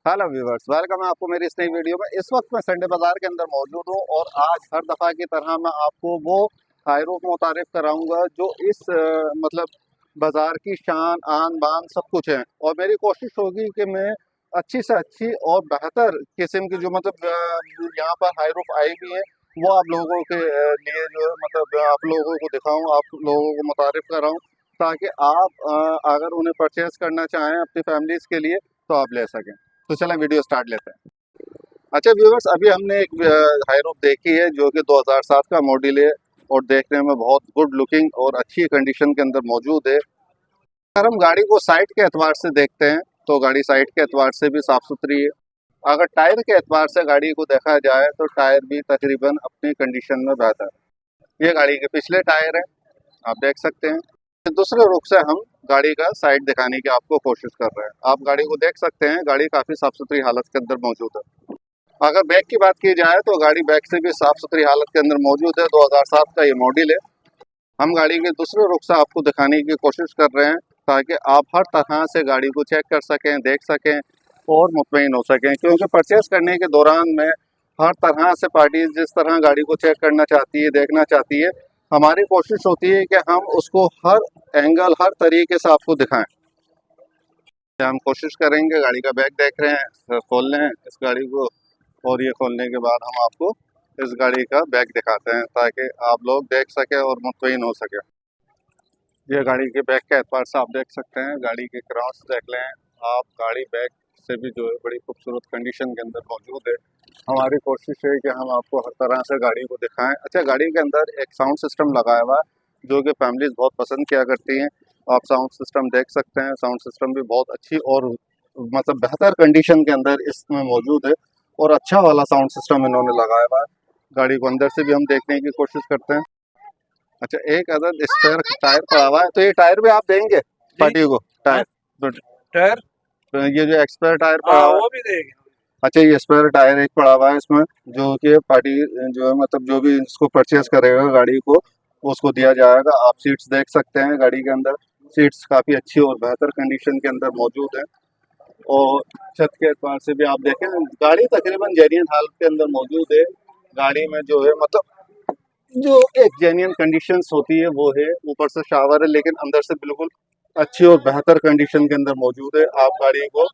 Hello viewers, welcome है आपको मेरी इस नई वीडियो में। इस वक्त मैं संडे बाजार के अंदर मौजूद हूँ और आज हर दफ़ा की तरह मैं आपको वो हाईरूफ मुतारिफ कराऊंगा जो इस मतलब बाज़ार की शान आन बान सब कुछ है। और मेरी कोशिश होगी कि मैं अच्छी से अच्छी और बेहतर किस्म की जो यहाँ पर हाईरूफ आई भी है वो आप लोगों के लिए जो है आप लोगों को दिखाऊँ, आप लोगों को मुतारिफ कराऊँ, ताकि आप अगर उन्हें परचेज़ करना चाहें अपनी फैमिलीज़ के लिए तो आप ले सकें। तो चलें वीडियो स्टार्ट लेते हैं। अच्छा व्यूवर्स, अभी हमने एक हाईरूफ देखी है जो कि 2007 का मॉडल है और देखने में बहुत गुड लुकिंग और अच्छी कंडीशन के अंदर मौजूद है। अगर हम गाड़ी को साइड के एतबार से देखते हैं तो गाड़ी साइड के एतबार से भी साफ़ सुथरी है। अगर टायर के एतबार से गाड़ी को देखा जाए तो टायर भी तकरीबन अपनी कंडीशन में बेहतर है। ये गाड़ी के पिछले टायर हैं, आप देख सकते हैं। दूसरे रुख से हम गाड़ी का साइड दिखाने की आपको कोशिश कर रहे हैं। आप गाड़ी को देख सकते हैं, गाड़ी काफ़ी साफ़ सुथरी हालत के अंदर मौजूद है। अगर बैक की बात की जाए तो गाड़ी बैक से भी साफ़ सुथरी हालत के अंदर मौजूद है। 2007 का ये मॉडल है। हम गाड़ी के दूसरे रुख से आपको दिखाने की कोशिश कर रहे हैं ताकि आप हर तरह से गाड़ी को चेक कर सकें, देख सकें और मुतमईन हो सकें, क्योंकि परचेज़ करने के दौरान में हर तरह से पार्टीज जिस तरह गाड़ी को चेक करना चाहती है, देखना चाहती है, हमारी कोशिश होती है कि हम उसको हर एंगल हर तरीके से आपको दिखाएं। हम कोशिश करेंगे, गाड़ी का बैग देख रहे हैं, खोल लें इस गाड़ी को और ये खोलने के बाद हम आपको इस गाड़ी का बैग दिखाते हैं ताकि आप लोग देख सकें और मुतमईन हो सके। ये गाड़ी के बैग के एतबार से आप देख सकते हैं, गाड़ी के क्रॉस देख लें आप, गाड़ी बैग से भी जो है बड़ी खूबसूरत कंडीशन के अंदर मौजूद है। हमारी कोशिश है कि हम आपको हर तरह से गाड़ी को दिखाएं। अच्छा, गाड़ी के अंदर एक साउंड सिस्टम लगाया हुआ है जो कि फैमिलीज बहुत पसंद किया करती हैं। आप साउंड सिस्टम देख सकते हैं, साउंड सिस्टम भी बहुत अच्छी और बेहतर कंडीशन के अंदर इसमें मौजूद है और अच्छा वाला साउंड सिस्टम इन्होंने लगाया हुआ है। गाड़ी को अंदर से भी हम देखने की कोशिश करते हैं। अच्छा, एक अदद स्पेयर टायर पड़ा हुआ है, तो ये टायर भी आप देंगे पार्टी को? टायर टायर ये जो एक्सपायर टायर पड़ा हुआ है वो भी देंगे। अच्छा, ये स्पेयर टायर एक पड़ा हुआ है इसमें जो कि पार्टी जो है जो भी इसको परचेज करेगा गाड़ी को उसको दिया जाएगा। आप सीट्स देख सकते हैं, गाड़ी के अंदर सीट्स काफ़ी अच्छी और बेहतर कंडीशन के अंदर मौजूद है। और छत के एतबार से भी आप देखें, गाड़ी तकरीबन जेन्युइन हालत के अंदर मौजूद है। गाड़ी में जो है जो एक जेन्युइन कंडीशंस होती है वो है, ऊपर से शावर है लेकिन अंदर से बिल्कुल अच्छी और बेहतर कंडीशन के अंदर मौजूद है। आप गाड़ी को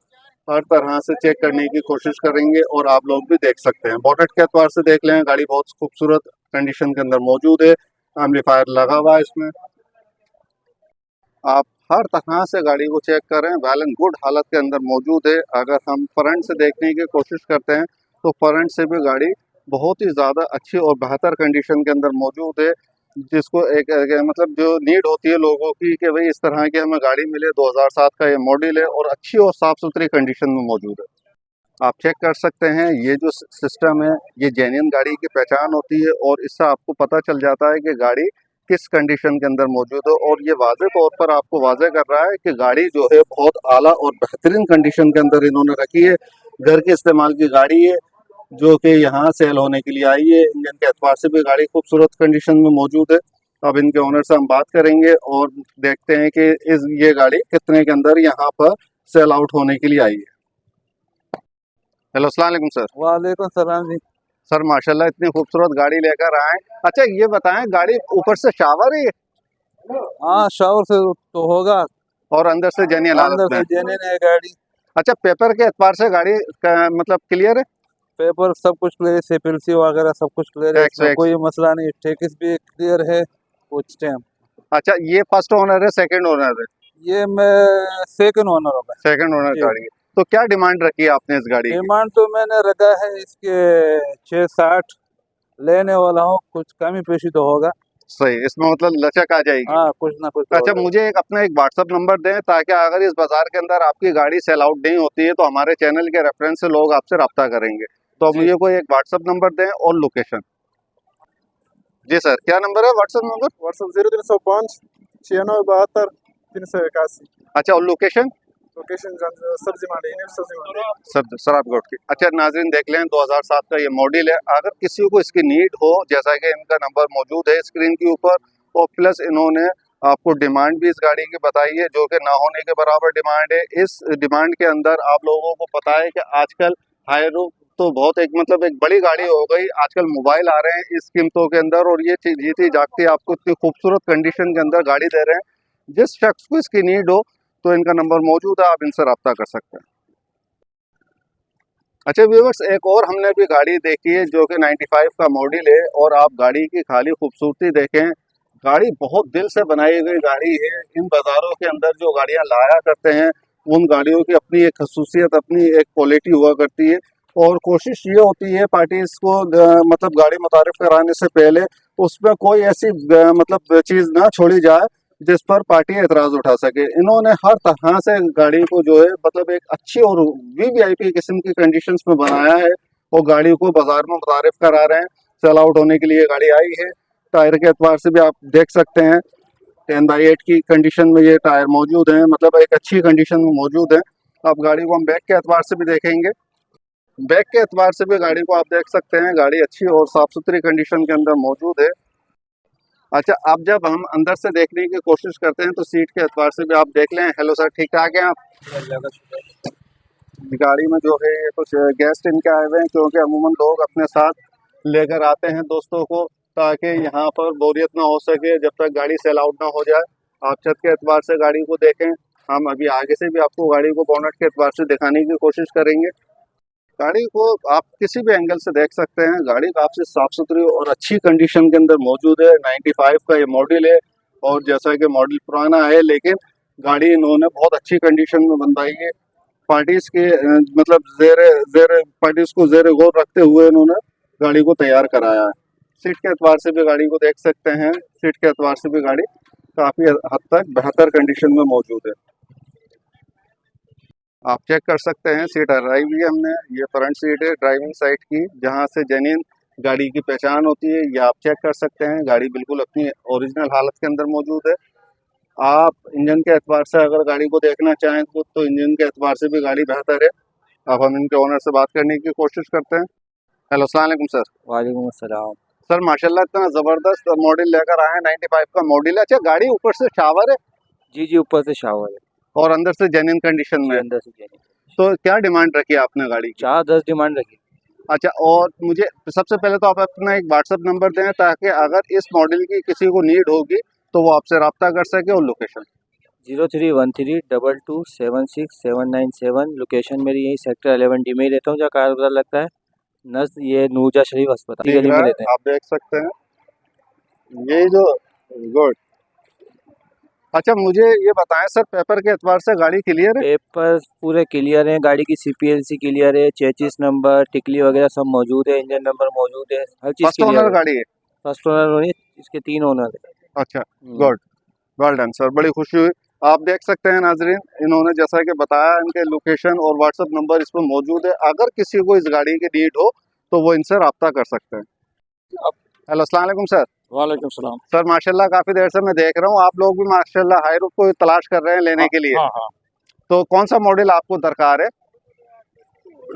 हर तरह से चेक करने की कोशिश करेंगे और आप लोग भी देख सकते हैं। बॉनेट के एतबार से देख लें, गाड़ी बहुत खूबसूरत कंडीशन के अंदर मौजूद है। एम्पलीफायर लगा हुआ है इसमें। आप हर तरह से गाड़ी को चेक करें, वेल एंड गुड हालत के अंदर मौजूद है। अगर हम फ्रंट से देखने की कोशिश करते हैं तो फ्रंट से भी गाड़ी बहुत ही ज़्यादा अच्छी और बेहतर कंडीशन के अंदर मौजूद है, जिसको जो नीड होती है लोगों की कि भाई इस तरह की हमें गाड़ी मिले। 2007 का ये मॉडल है और अच्छी और साफ़ सुथरी कंडीशन में मौजूद है। आप चेक कर सकते हैं, ये जो सिस्टम है ये जेन्युइन गाड़ी की पहचान होती है और इससे आपको पता चल जाता है कि गाड़ी किस कंडीशन के अंदर मौजूद है। और ये वाज़े तौर पर आपको वाज़े कर रहा है कि गाड़ी जो है बहुत आला और बेहतरीन कंडीशन के अंदर इन्होंने रखी है। घर के इस्तेमाल की गाड़ी है जो कि यहाँ सेल होने के लिए आई है। इंजन के एतबार से भी गाड़ी खूबसूरत कंडीशन में मौजूद है। अब इनके ओनर से हम बात करेंगे और देखते हैं कि ये गाड़ी कितने के अंदर यहाँ पर सेल आउट होने के लिए आई है। हेलो, अस्सलाम वालेकुम सर। वालेकुम सलाम जी। सर माशाल्लाह इतनी खूबसूरत गाड़ी लेकर आए। अच्छा, ये बताएं, गाड़ी ऊपर से शावर है हाँ, शावर से तो होगा, और अंदर से जेन्युइन हालत अंदर में से है? जेन्युइन है गाड़ी। अच्छा, पेपर के एतबार से गाड़ी का क्लियर है? पेपर सब कुछ क्लियर है, सिपिल्सी वगैरह सब कुछ क्लियर है, टैक्स इसमें वैक्स? कोई मसला नहीं। टैक्स भी क्लियर है कुछ टाइम। अच्छा, ये फर्स्ट ओनर है सेकंड ओनर है? ये मैं सेकंड ओनर होगा सेकंड ओनर जी। गाड़ी है। तो क्या डिमांड रखी है आपने इस गाड़ी की? डिमांड तो मैंने रखा है इसके 660 लेने वाला हूँ, कुछ कमी पेशी तो होगा। सही, इसमें लचक आ जाएगी। हाँ, कुछ ना कुछ तो अच्छा, होगा। मुझे अपना एक व्हाट्सअप नंबर दें ताकि अगर इस बाजार के अंदर आपकी गाड़ी सेल आउट नहीं होती है तो हमारे चैनल के रेफरेंस से लोग आपसे रब्ता करेंगे। तो जी मुझे कोई एक व्हाट्सअप नंबर दें और लोकेशन। जी सर, क्या नंबर है व्हाट्सअप नंबर? व्हाट्सअप 0305 9672 381। अच्छा, और लोकेशन? लोकेशन सब्जी मंडी, सब्जी मंडी। सर आप की। अच्छा नाजरीन, देख लें 2007 का ये मॉडल है। अगर किसी को इसकी नीड हो, जैसा कि इनका नंबर मौजूद है स्क्रीन के ऊपर और प्लस इन्होंने आपको डिमांड भी इस गाड़ी की बताई है, जो कि ना होने के बराबर डिमांड है। इस डिमांड के अंदर आप लोगों को पता है कि आजकल हायरूफ तो बहुत एक मतलब एक बड़ी गाड़ी हो गई। आजकल मोबाइल आ रहे हैं इस कीमतों के अंदर, और ये चीज जीती जागती आपको इतनी खूबसूरत कंडीशन के अंदर गाड़ी दे रहे हैं। जिस शख्स को इसकी नीड हो तो इनका नंबर मौजूद है, आप इनसे रब्ता कर सकते हैं। अच्छा व्यूअर्स, एक और हमने भी गाड़ी देखी है जो कि 95 का मॉडल है, और आप गाड़ी की खाली खूबसूरती देखें। गाड़ी बहुत दिल से बनाई हुई गाड़ी है। इन बाज़ारों के अंदर जो गाड़ियां लाया करते हैं उन गाड़ियों की अपनी एक खसूसियत, अपनी एक क्वालिटी हुआ करती है, और कोशिश ये होती है पार्टीज को मतलब गाड़ी मुतारिफ कराने से पहले उसमें कोई ऐसी मतलब चीज़ ना छोड़ी जाए जिस पर पार्टी एतराज उठा सके। इन्होंने हर तरह से गाड़ी को जो है मतलब एक अच्छी और वीवीआईपी किस्म की कंडीशंस में बनाया है, और गाड़ी को बाजार में मुतारिफ करा रहे हैं। सेल आउट होने के लिए गाड़ी आई है। टायर के एतबार से भी आप देख सकते हैं 10/8 की कंडीशन में ये टायर मौजूद हैं, मतलब एक अच्छी कंडीशन में मौजूद है। आप गाड़ी को हम बैक के एतबार से भी देखेंगे। बैक के एतबार से भी गाड़ी को आप देख सकते हैं, गाड़ी अच्छी और साफ सुथरी कंडीशन के अंदर मौजूद है। अच्छा, अब जब हम अंदर से देखने की कोशिश करते हैं तो सीट के एतबार से भी आप देख लें। हेलो सर, ठीक ठाक हैं आप? गाड़ी में जो है कुछ गेस्ट इनके आए हुए हैं, क्योंकि अमूमन लोग अपने साथ लेकर आते हैं दोस्तों को, ताकि यहाँ पर बोरियत ना हो सके जब तक गाड़ी सेल आउट ना हो जाए। आप छत के एतबार से गाड़ी को देखें। हम अभी आगे से भी आपको गाड़ी को बोनट के एतबार से दिखाने की कोशिश करेंगे। गाड़ी को आप किसी भी एंगल से देख सकते हैं। गाड़ी काफ़ी साफ़ सुथरी और अच्छी कंडीशन के अंदर मौजूद है। 95 का ये मॉडल है, और जैसा कि मॉडल पुराना है लेकिन गाड़ी इन्होंने बहुत अच्छी कंडीशन में बनवाई है। पार्टीज के मतलब जेरे जेरे पार्टीज को जेरे गौर रखते हुए इन्होंने गाड़ी को तैयार कराया है। सीट के एतबार से भी गाड़ी को देख सकते हैं। सीट के एतबार से भी गाड़ी काफ़ी हद तक बेहतर कंडीशन में मौजूद है। आप चेक कर सकते हैं, सीट हटाई हुई है हमने। ये फ्रंट सीट है ड्राइविंग साइड की, जहां से जेन्युइन गाड़ी की पहचान होती है। ये आप चेक कर सकते हैं। गाड़ी बिल्कुल अपनी ओरिजिनल हालत के अंदर मौजूद है। आप इंजन के एतबार से अगर गाड़ी को देखना चाहें तो इंजन के एतबार से भी गाड़ी बेहतर है। अब हम इनके ओनर से बात करने की कोशिश करते हैं। हेलो, अस्सलाम वालेकुम सर। वालेकुम अस्सलाम। सर माशाल्लाह इतना ज़बरदस्त मॉडल लेकर आए हैं। 95 का मॉडल है। अच्छा, गाड़ी ऊपर से शावर है जी जी, ऊपर से शावर है और अंदर से जेन्युइन कंडीशन में जी, है। अंदर से जेन्युइन। तो क्या डिमांड रखी है आपने गाड़ी की? 4-10 डिमांड रखी। अच्छा, और मुझे सबसे पहले तो आप अपना एक व्हाट्सअप नंबर दें, ताकि अगर इस मॉडल की किसी को नीड होगी तो वो आपसे रब्ता कर सके, और लोकेशन। 031322767997। लोकेशन मेरी यही सेक्टर 11D में ही रहता हूँ, जहाँ कार बाजार लगता है। नस ये नूरजा शरीफ अस्पताल की दिख गली रहा में है, रहते हैं। आप देख सकते हैं ये जो गुड। अच्छा, मुझे ये बताएं सर, पेपर के एतबार से गाड़ी क्लियर है? पेपर पूरे क्लियर हैं। गाड़ी की CPLC क्लियर है, चेचिस नंबर टिकली वगैरह सब मौजूद है, इंजन नंबर मौजूद है, हर चीज़ फर्स्ट क्लियर ओनर है। गाड़ी है? फर्स्ट ओनर होनी, इसके 3 ओनर है। अच्छा, गुड, वेल डन सर, बड़ी खुशी हुई। आप देख सकते हैं नाजरीन, इन्होंने जैसा कि बताया, इनके लोकेशन और व्हाट्सअप नंबर इस पर मौजूद है। अगर किसी को इस गाड़ी की नीड हो तो वो इनसे रब्ता कर सकते हैं। हेलो, अस्सलाम वालेकुम सर। वालेकुम सलाम। सर माशाल्लाह काफ़ी देर से मैं देख रहा हूँ आप लोग भी माशाल्लाह हाईरूफ को तलाश कर रहे हैं लेने हाँ, के लिए। हाँ हाँ। तो कौन सा मॉडल आपको दरकार है?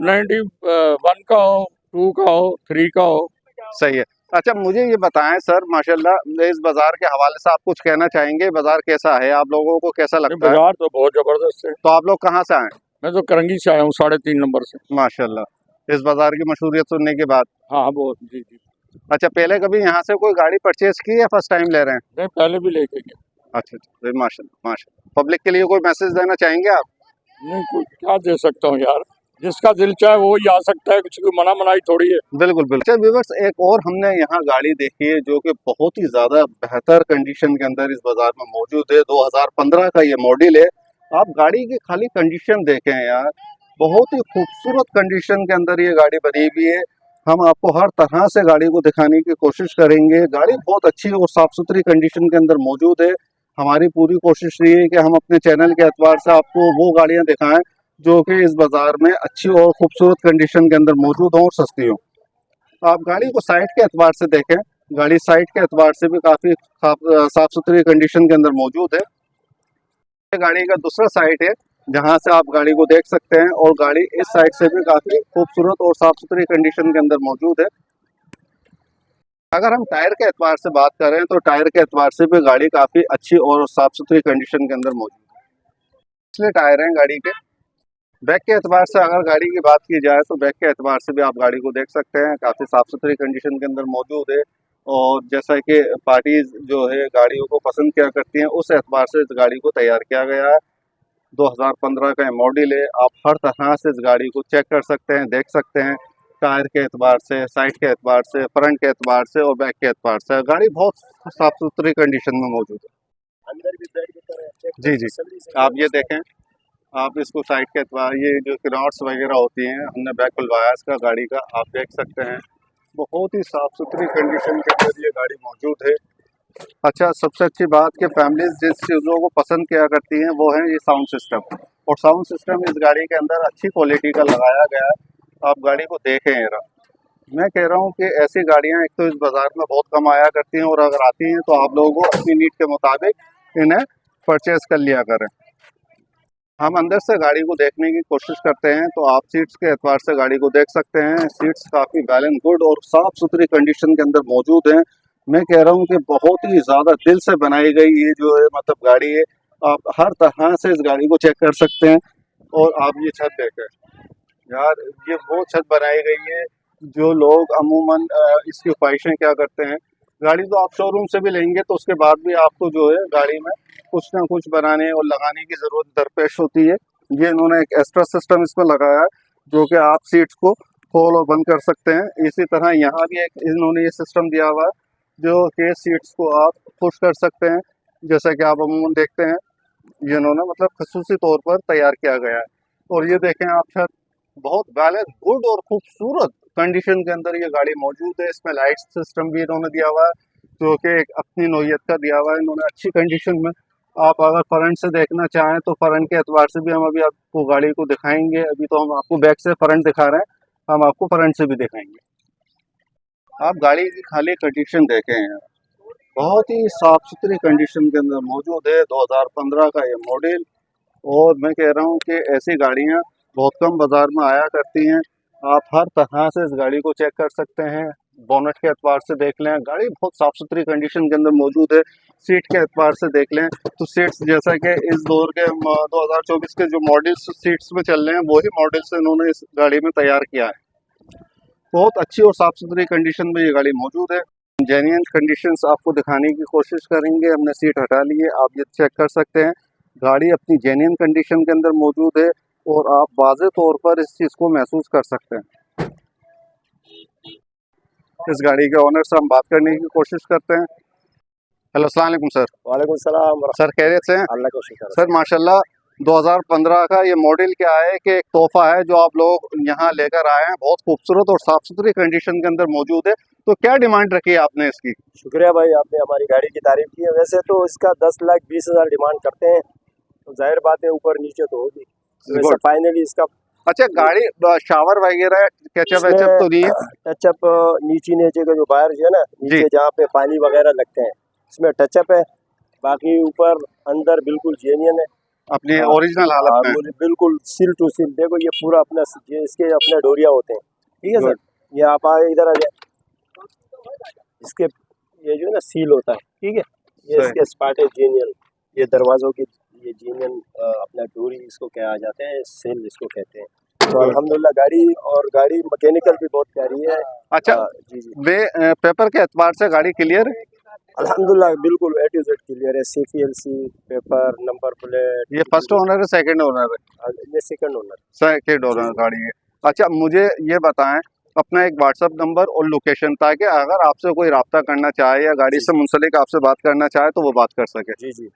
91 का हो, 2 का हो, 3 का हो। सही है। अच्छा, मुझे ये बताएं सर, माशाल्लाह इस बाजार के हवाले से आप कुछ कहना चाहेंगे? बाजार कैसा है, आप लोगों को कैसा नहीं, लगता है? बाजार तो बहुत जबरदस्त है। तो आप लोग कहाँ से आए? मैं तो करंगी से आया हूँ, 3.5 नंबर से। माशाल्लाह, इस बाजार की मशहूरियत सुनने के बाद। हाँ हाँ, बहुत। जी जी। अच्छा, पहले कभी यहाँ से कोई गाड़ी परचेज की है, फर्स्ट टाइम ले रहे हैं? नहीं, पहले भी लेके गए। अच्छा अच्छा, माशाल्लाह माशाल्लाह। पब्लिक के लिए कोई मैसेज देना चाहेंगे आप? नहीं, कुछ क्या दे सकता हूँ यार, जिसका दिल चाहे वो ही आ सकता है, किसी को मना मनाई थोड़ी है। बिल्कुल बिल्कुल। अच्छा व्यूअर्स, एक और हमने यहाँ गाड़ी देखी है जो कि बहुत ही ज़्यादा बेहतर कंडीशन के अंदर इस बाजार में मौजूद है। 2015 का ये मॉडल है। आप गाड़ी की खाली कंडीशन देखें यार, बहुत ही खूबसूरत कंडीशन के अंदर ये गाड़ी बनी हुई है। हम आपको हर तरह से गाड़ी को दिखाने की कोशिश करेंगे। गाड़ी बहुत अच्छी और साफ सुथरी कंडीशन के अंदर मौजूद है। हमारी पूरी कोशिश ये है कि हम अपने चैनल के एतबार से आपको वो गाड़ियाँ दिखाएं जो कि इस बाजार में अच्छी और खूबसूरत कंडीशन के अंदर मौजूद हों और सस्ती हों। आप गाड़ी को साइड के एतबार से देखें। गाड़ी साइड के एतबार से भी काफ़ी साफ सुथरी कंडीशन के अंदर मौजूद है। ये गाड़ी का दूसरा साइड है जहां से आप गाड़ी को देख सकते हैं, और गाड़ी इस साइड से भी काफ़ी खूबसूरत और साफ सुथरी कंडीशन के अंदर मौजूद है। अगर हम टायर के एतबार से बात करें तो टायर के एतबार से भी गाड़ी काफ़ी अच्छी और साफ़ सुथरी कंडीशन के अंदर मौजूद है। पिछले टायर हैं गाड़ी के। बैक के एतबार से अगर गाड़ी की बात की जाए तो बैक के एतबार से भी आप गाड़ी को देख सकते हैं, काफ़ी साफ़ सुथरी कंडीशन के अंदर मौजूद है। और जैसा कि पार्टीज जो है गाड़ियों को पसंद किया करती हैं, उस एतबार से इस गाड़ी को तैयार किया गया है। 2015 का मॉडल है। आप हर तरह से इस गाड़ी को चेक कर सकते हैं, देख सकते हैं, टायर के एतबार से, साइड के एतबार से, फ्रंट के एतबार से और बैक के एतबार से। गाड़ी बहुत साफ़ सुथरी कंडीशन में मौजूद है। अंदर भी बेड की तरह चेक जी जी, आप ये देखें, आप इसको साइड के एतबार, ये जो नॉट्स वगैरह होती हैं, हमने बैक खुलवाया इसका गाड़ी का, आप देख सकते हैं। बहुत ही साफ़ सुथरी कंडीशन के अंदर ये गाड़ी मौजूद है। अच्छा, सबसे अच्छी बात कि फैमिलीज जिस चीज़ों को पसंद किया करती हैं वो है ये साउंड सिस्टम। और साउंड सिस्टम इस गाड़ी के अंदर अच्छी क्वालिटी का लगाया गया है। आप गाड़ी को देखें जरा। मैं कह रहा हूँ कि ऐसी गाड़ियाँ एक तो इस बाज़ार में बहुत कम आया करती हैं, और अगर आती हैं तो आप लोगों को अपनी नीड के मुताबिक इन्हें परचेज़ कर लिया करें। हम अंदर से गाड़ी को देखने की कोशिश करते हैं तो आप सीट्स के एतबार से गाड़ी को देख सकते हैं। सीट्स काफ़ी वेल एंड गुड और साफ़ सुथरी कंडीशन के अंदर मौजूद हैं। मैं कह रहा हूँ कि बहुत ही ज़्यादा दिल से बनाई गई ये जो है मतलब गाड़ी है। आप हर तरह से इस गाड़ी को चेक कर सकते हैं। और आप ये छत देखें यार, ये वो छत बनाई गई है जो लोग अमूमन इसकी ख्वाहिशें क्या करते हैं। गाड़ी तो आप शोरूम से भी लेंगे तो उसके बाद भी आपको जो है गाड़ी में कुछ ना कुछ बनाने और लगाने की ज़रूरत दरपेश होती है। ये इन्होंने एक एक्स्ट्रा सिस्टम इसमें लगाया है जो कि आप सीट्स को खोल और बंद कर सकते हैं। इसी तरह यहाँ भी एक इन्होंने ये सिस्टम दिया हुआ है जो कि सीट्स को आप पुश कर सकते हैं। जैसा कि आप अमूमन देखते हैं, ये इन्होंने मतलब खसूसी तौर पर तैयार किया गया है। और ये देखें आप छत, बहुत बैलेंस गुड और खूबसूरत कंडीशन के अंदर ये गाड़ी मौजूद है। इसमें लाइट सिस्टम भी इन्होंने दिया हुआ है जो कि एक अपनी नौयत का दिया हुआ है इन्होंने अच्छी कंडीशन में। आप अगर फ्रंट से देखना चाहें तो फ्रंट के एतबार से भी हम अभी आपको गाड़ी को दिखाएंगे। अभी तो हम आपको बैक से फ्रंट दिखा रहे हैं, हम आपको फ्रंट से भी दिखाएंगे। आप गाड़ी की खाली कंडीशन देखें हैं, बहुत ही साफ़ सुथरी कंडीशन के अंदर मौजूद है। 2015 का ये मॉडल। और मैं कह रहा हूँ कि ऐसी गाड़ियाँ बहुत कम बाज़ार में आया करती हैं। आप हर तरह से इस गाड़ी को चेक कर सकते हैं। बोनट के एतबार से देख लें, गाड़ी बहुत साफ़ सुथरी कंडीशन के अंदर मौजूद है। सीट के एतबार से देख लें तो सीट्स जैसा कि इस दौर के 2024 के जो मॉडल्स सीट्स में चल रहे हैं वही मॉडल्स इन्होंने इस गाड़ी में तैयार किया है। बहुत अच्छी और साफ़ सुथरी कंडीशन में ये गाड़ी मौजूद है। जेन्युइन कंडीशंस आपको दिखाने की कोशिश करेंगे। हमने सीट हटा ली है, आप ये चेक कर सकते हैं। गाड़ी अपनी जेन्युइन कंडीशन के अंदर मौजूद है और आप वाज़ेह तौर पर इस चीज़ को महसूस कर सकते हैं। इस गाड़ी के ओनर से हम बात करने की कोशिश करते हैं। हेलो, अस्सलाम वालेकुम सर। वालेकुम सलाम। सर खैरियत से हैं? अल्लाह का शुक्र है। सर माशाल्लाह 2015 का ये मॉडल क्या है कि एक तोहफा है जो आप लोग यहाँ लेकर आए हैं। बहुत खूबसूरत और साफ़ सुथरी कंडीशन के अंदर मौजूद है। तो क्या डिमांड रखी है आपने इसकी? शुक्रिया भाई, आपने हमारी गाड़ी की तारीफ की है। वैसे तो इसका 10,20,000 डिमांड करते हैं, तो जाहिर बात है ऊपर नीचे तो होगी। वैसे फाइनली इसका अच्छा, गाड़ी शावर वगैरह कैचअप वैचअप तो नहीं है? टचअप नीचे के जो वायर है ना, नीचे जहाँ पे पानी वगैरह लगते हैं इसमें टचअप है। बाकी ऊपर अंदर बिल्कुल जेन्युइन है, अपनी ओरिजिनल हालत में बिल्कुल सिल टू सिल। देखो ये पूरा अपना ये इसके अपने डोरिया होते हैं। ठीक है सर, ये आप आए इधर आ जाए, इसके ये जो है ना सील होता है। ठीक है, ये इसके स्पार्ट है जेन्युइन। ये दरवाजों की ये जेन्युइन अपना डोरी इसको क्या आ जाते हैं, सेल इसको कहते हैं। तो अल्हम्दुलिल्लाह गाड़ी और गाड़ी मैकेनिकल भी बहुत प्यारी है। अच्छा जी जी, वे पेपर के एतबार से गाड़ी क्लियर है? अल्हम्दुलिल्लाह बिल्कुल A to Z क्लियर है। CPLC paper, number plate. ये फर्स्ट ओनर है, सेकंड ओनर है? ये सेकंड ओनर। सेकंड ओनर गाड़ी है। अच्छा, मुझे ये बताएं अपना एक व्हाट्सअप नंबर और लोकेशन, ताकि अगर आपसे कोई रब्ता करना चाहे या गाड़ी से मुंसलिक आपसे बात करना चाहे तो वो बात कर सके। जी जी,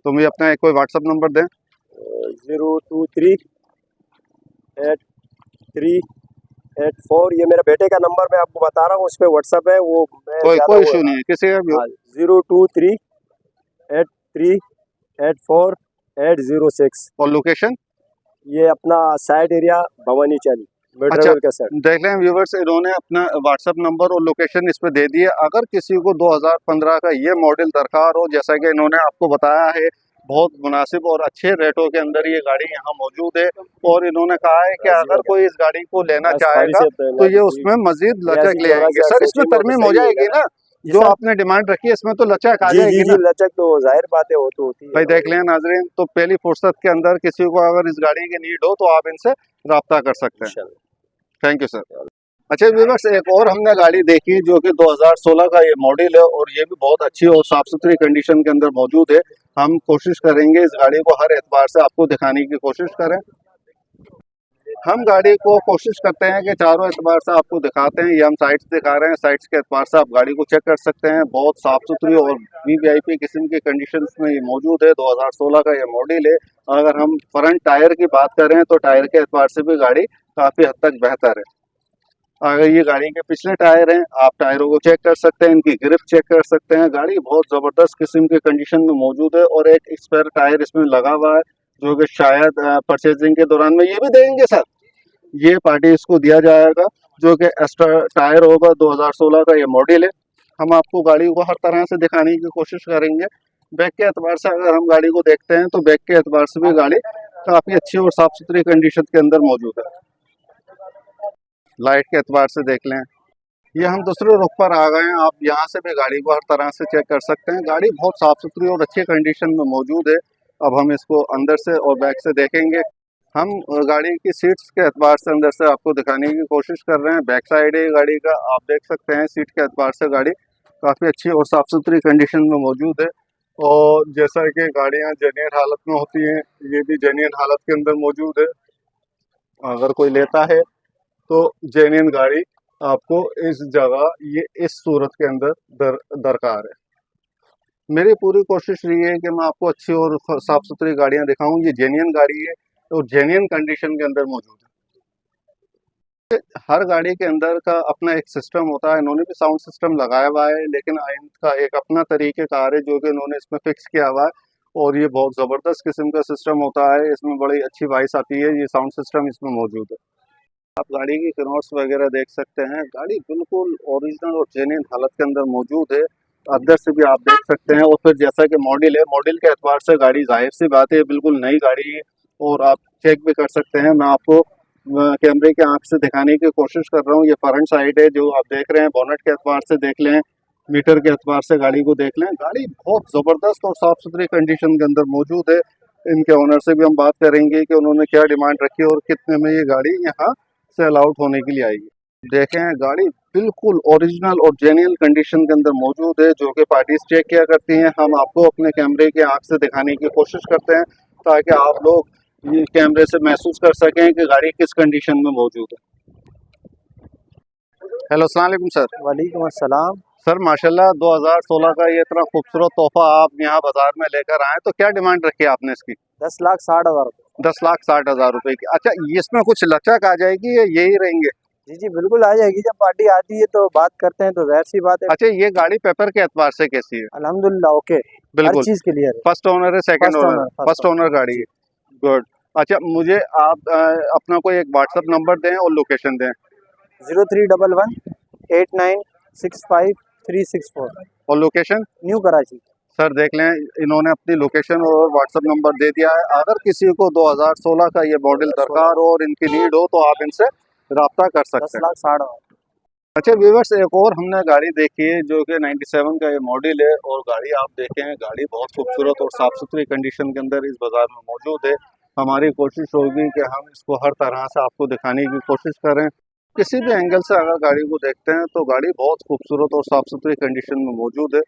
तो मुझे अपना एक कोई व्हाट्सअप नंबर दें। 0238384, ये मेरे बेटे का नंबर मैं आपको बता रहा हूँ, उस पर व्हाट्सअप है। वो मैं कोई इशू नहीं है किसी का भी। 02383848006। और लोकेशन ये अपना साइड एरिया भवानी चाली अच्छा, का साइड। देख लें व्यूवर्स, इन्होंने अपना व्हाट्सअप नंबर और लोकेशन इस पे दे दी है। अगर किसी को 2015 का ये मॉडल दरकार हो, जैसा कि इन्होंने आपको बताया है बहुत मुनासिब और अच्छे रेटों के अंदर ये गाड़ी यहाँ मौजूद है। और इन्होंने कहा है कि अगर कोई इस गाड़ी को लेना चाहेगा तो ये उसमें मजीद लचक ले आएंगे। सर इसमें तरमीम हो जाएगी ना, जो आपने डिमांड रखी है इसमें तो लचक आ जाएगी ना? लचक तो जाहिर बात है वो तो होती है भाई देख लें नाजरीन, तो पहली फुर्सत के अंदर किसी को अगर इस गाड़ी की नीड हो तो आप इनसे रब्ता कर सकते हैं। Thank you sir. अच्छा व्यूअर्स, एक और हमने गाड़ी देखी जो कि 2016 का ये मॉडल है और ये भी बहुत अच्छी और साफ सुथरी कंडीशन के अंदर मौजूद है। हम कोशिश करेंगे इस गाड़ी को हर एतबार से आपको दिखाने की कोशिश करें। हम गाड़ी को कोशिश करते हैं कि चारों एतबार से आपको दिखाते हैं। ये हम साइट्स दिखा रहे हैं, साइट्स के एतबार से आप गाड़ी को चेक कर सकते हैं। बहुत साफ सुथरी और वीवीआईपी किस्म की कंडीशंस में ये मौजूद है। 2016 का ये मॉडल है। अगर हम फ्रंट टायर की बात करें तो टायर के एतबार से भी गाड़ी काफ़ी हद तक बेहतर है। अगर ये गाड़ी के पिछले टायर हैं, आप टायरों को चेक कर सकते हैं, इनकी ग्रिप चेक कर सकते हैं। गाड़ी बहुत ज़बरदस्त किस्म की कंडीशन में मौजूद है और एक स्पेयर टायर इसमें लगा हुआ है जो कि शायद परचेजिंग के दौरान में ये भी देंगे सर, ये पार्टी इसको दिया जाएगा जो कि एक्स्ट्रा टायर होगा। 2016 का ये मॉडल है। हम आपको गाड़ी को हर तरह से दिखाने की कोशिश करेंगे। बैक के एतबार से अगर हम गाड़ी को देखते हैं तो बैक के एतबार से भी गाड़ी काफ़ी अच्छी और साफ़ सुथरी कंडीशन के अंदर मौजूद है। लाइट के एतबार से देख लें, ये हम दूसरे रुख पर आ गए हैं। आप यहाँ से भी गाड़ी को हर तरह से चेक कर सकते हैं। गाड़ी बहुत साफ़ सुथरी और अच्छी कंडीशन में मौजूद है। अब हम इसको अंदर से और बैक से देखेंगे। हम गाड़ी की सीट्स के एतबार से अंदर से आपको दिखाने की कोशिश कर रहे हैं। बैक साइड है गाड़ी का, आप देख सकते हैं सीट के एतबार से गाड़ी काफ़ी अच्छी और साफ़ सुथरी कंडीशन में मौजूद है। और जैसा कि गाड़ियाँ जेन्युइन हालत में होती हैं, ये भी जेन्युइन हालत के अंदर मौजूद है। अगर कोई लेता है तो जेन्युइन गाड़ी आपको इस जगह ये इस सूरत के अंदर दरकार है। मेरी पूरी कोशिश रही है कि मैं आपको अच्छी और साफ़ सुथरी गाड़ियाँ दिखाऊं। ये जेन्युइन गाड़ी है और जेन्युइन कंडीशन के अंदर मौजूद है। हर गाड़ी के अंदर का अपना एक सिस्टम होता है। इन्होंने भी साउंड सिस्टम लगाया हुआ है, लेकिन इनका एक अपना तरीक़ेकार है जो कि इन्होंने इसमें फिक्स किया हुआ है और ये बहुत ज़बरदस्त किस्म का सिस्टम होता है। इसमें बड़ी अच्छी वॉइस आती है। ये साउंड सिस्टम इसमें मौजूद है। आप गाड़ी की कनोट्स वगैरह देख सकते हैं। गाड़ी बिल्कुल ओरिजिनल और जेन्युइन हालत के अंदर मौजूद है। अंदर से भी आप देख सकते हैं। और फिर जैसा कि मॉडल है, मॉडल के एतबार से गाड़ी जाहिर सी बात है बिल्कुल नई गाड़ी है और आप चेक भी कर सकते हैं। मैं आपको कैमरे के आंख से दिखाने की कोशिश कर रहा हूँ। ये फ्रंट साइड है जो आप देख रहे हैं। बोनट के एतबार से देख लें, मीटर के एतबार से गाड़ी को देख लें। गाड़ी बहुत ज़बरदस्त और साफ़ सुथरी कंडीशन के अंदर मौजूद है। इनके ओनर से भी हम बात करेंगे कि उन्होंने क्या डिमांड रखी है और कितने में ये गाड़ी यहाँ सेल आउट होने के लिए आएगी। देखें गाड़ी बिल्कुल ओरिजिनल और जेन्युइन कंडीशन के अंदर मौजूद है जो कि पार्टीज चेक किया करती हैं। हम आपको अपने कैमरे के आंख से दिखाने की कोशिश करते हैं ताकि आप लोग ये कैमरे से महसूस कर सकें कि गाड़ी किस कंडीशन में मौजूद है। हेलो, अस्सलाम वालेकुम सर। वालेकुम अस्सलाम। सर माशाल्लाह 2016 का ये इतना खूबसूरत तोहफा आप यहाँ बाजार में लेकर आए, तो क्या डिमांड रखी है आपने इसकी? 10,60,000 10,60,000 रुपए की। अच्छा, इसमें कुछ लचक आ जाएगी या यही रहेंगे? जी जी बिल्कुल आ जाएगी। जब पार्टी आती है तो बात करते हैं तो जाहिर सी बात है। अच्छा, ये गाड़ी पेपर के एतबार से कैसी है? अल्हम्दुलिल्लाह ओके, हर बिल्कुल चीज क्लियर है। फर्स्ट ओनर है, सेकंड ओनर? फर्स्ट ओनर गाड़ी है। गुड। अच्छा, मुझे आप अपना कोई एक व्हाट्सएप नंबर दें और लोकेशन दें। 03118965 364 और लोकेशन? न्यू कराची। सर देख लें, इन्होंने अपनी लोकेशन और व्हाट्सएप नंबर दे दिया है। अगर किसी को 2016 का ये मॉडल दरकार हो और इनकी नीड हो तो आप इनसे रब्ता कर सकते हैं। 10,60,000। अच्छा व्यूअर्स, एक और हमने गाड़ी देखी है जो कि 97 का ये मॉडल है और गाड़ी आप देखें, गाड़ी बहुत खूबसूरत और साफ़ सुथरी कंडीशन के अंदर इस बाज़ार में मौजूद है। हमारी कोशिश होगी कि हम इसको हर तरह से आपको दिखाने की कोशिश करें। किसी भी एंगल से अगर गाड़ी को देखते हैं तो गाड़ी बहुत खूबसूरत और साफ़ सुथरी कंडीशन में मौजूद है।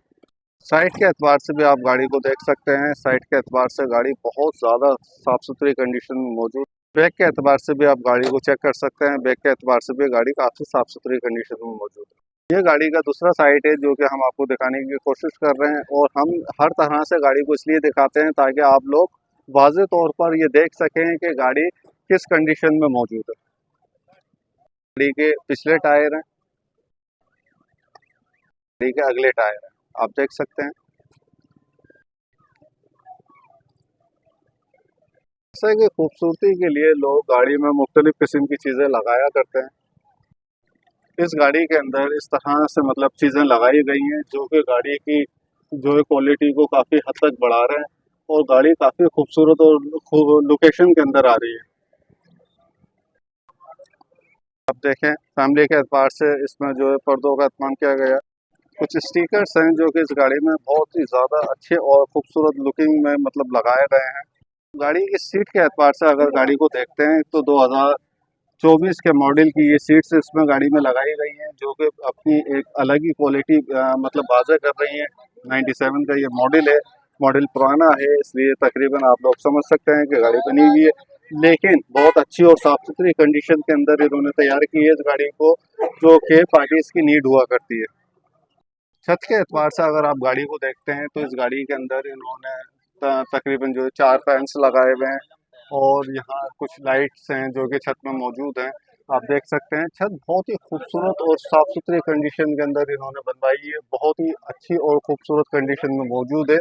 साइड के एतबार से भी आप गाड़ी को देख सकते हैं। साइड के एतबार से गाड़ी बहुत ज़्यादा साफ़ सुथरी कंडीशन में मौजूद। बैक के एतबार से भी आप गाड़ी को चेक कर सकते हैं। बैक के एतबार से भी गाड़ी काफ़ी साफ़ सुथरी कंडीशन में मौजूद है। ये गाड़ी का दूसरा साइड है जो कि हम आपको दिखाने की कोशिश कर रहे हैं और हम हर तरह से गाड़ी को इसलिए दिखाते हैं ताकि आप लोग वाज़े तौर पर ये देख सकें कि गाड़ी किस कंडीशन में मौजूद है। गाड़ी के पिछले टायर हैं, गाड़ी के अगले टायर हैं, आप देख सकते हैं। जैसे कि खूबसूरती के लिए लोग गाड़ी में मुख्तलिफ किस्म की चीज़ें लगाया करते हैं। इस गाड़ी के अंदर इस तरह से मतलब चीज़ें लगाई गई हैं जो कि गाड़ी की जो है क्वालिटी को काफ़ी हद तक बढ़ा रहे हैं और गाड़ी काफ़ी खूबसूरत और लोकेशन के अंदर आ रही है। अब देखें फैमिली के एतबार से इसमें जो है पर्दों का इस्तेमाल किया गया। कुछ स्टिकर्स हैं जो कि इस गाड़ी में बहुत ही ज़्यादा अच्छे और खूबसूरत लुकिंग में मतलब लगाए गए हैं। गाड़ी की सीट के एतबार से अगर गाड़ी को देखते हैं तो 2024 के मॉडल की ये सीट्स इसमें गाड़ी में लगाई गई हैं, जो कि अपनी एक अलग ही क्वालिटी मतलब वाज़ह कर रही हैं। 97 का ये मॉडल है, मॉडल पुराना है, इसलिए तकरीबन आप लोग समझ सकते हैं कि गाड़ी बनी हुई है, लेकिन बहुत अच्छी और साफ़ सुथरी कंडीशन के अंदर इन्होंने तैयार की है इस गाड़ी को, जो कि पार्टीज़ की नीड हुआ करती है। छत के एतबार से अगर आप गाड़ी को देखते हैं तो इस गाड़ी के अंदर इन्होंने तकरीबन जो 4 फैंस लगाए हुए हैं और यहाँ कुछ लाइट्स हैं जो कि छत में मौजूद हैं। आप देख सकते हैं छत बहुत ही खूबसूरत और साफ़ सुथरी कंडीशन के अंदर इन्होंने बनवाई है, बहुत ही अच्छी और खूबसूरत कंडीशन में मौजूद है।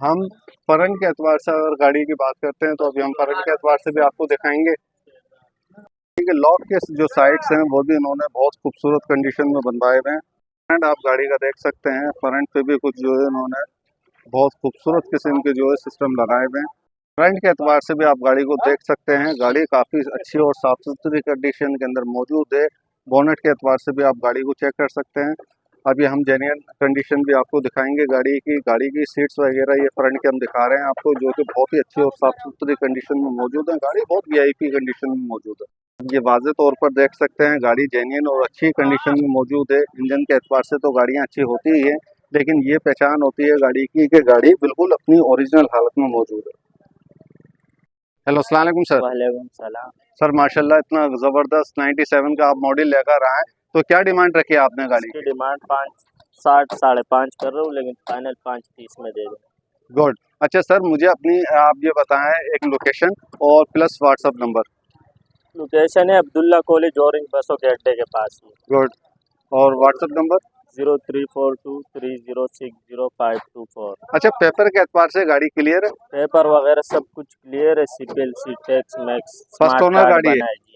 हम फ्रंट के एतबार से अगर गाड़ी की बात करते हैं तो अभी हम फ्रंट के एतबार से भी आपको दिखाएंगे। लॉक के जो साइड्स हैं वो भी इन्होंने बहुत खूबसूरत कंडीशन में बनवाए हुए हैं। फ्रंट आप गाड़ी का देख सकते हैं, फ्रंट पे भी कुछ जो है इन्होंने बहुत खूबसूरत किस्म के जो है सिस्टम लगाए हुए हैं। फ्रंट के एतबार से भी आप गाड़ी को देख सकते हैं, गाड़ी काफ़ी अच्छी और साफ़ सुथरी कंडीशन के अंदर मौजूद है। बोनेट के एतबार से भी आप गाड़ी को चेक कर सकते हैं। अभी हम जेन्युइन कंडीशन भी आपको दिखाएंगे गाड़ी की सीट्स वगैरह ये फ्रंट के हम दिखा रहे हैं आपको, जो कि बहुत ही अच्छी और साफ़ सुथरी कंडीशन में मौजूद है। गाड़ी बहुत VIP कंडीशन में मौजूद है। ये वाज़े तौर पर देख सकते हैं गाड़ी जेन्युइन और अच्छी कंडीशन में मौजूद है। इंजन के एतबार से तो गाड़ियाँ अच्छी होती ही हैं, लेकिन ये पहचान होती है गाड़ी की कि गाड़ी बिल्कुल अपनी ओरिजिनल हालत में मौजूद है। हेलो, अस्सलाम वालेकुम सर। वालेकुम सलाम। सर माशाल्लाह इतना ज़बरदस्त 97 का आप मॉडल लेकर आए, तो क्या डिमांड रखी है आपने गाड़ी इसकी की? डिमांड 560 5.5 कर रहा हूँ, लेकिन फाइनल 530 में दे दो। गुड। अच्छा सर, मुझे अपनी आप ये बताएं एक लोकेशन और प्लस व्हाट्सअप नंबर। लोकेशन है अब्दुल्ला कॉलेज ऑरेंज बसों के अड्डे के पास ही। गुड। और व्हाट्सअप नंबर? 0342306524। अच्छा, पेपर के एतबार से गाड़ी क्लियर है? पेपर वगैरह सब कुछ क्लियर है, सिबिल सी tax max first smart owner card गाड़ी है? बना है जी।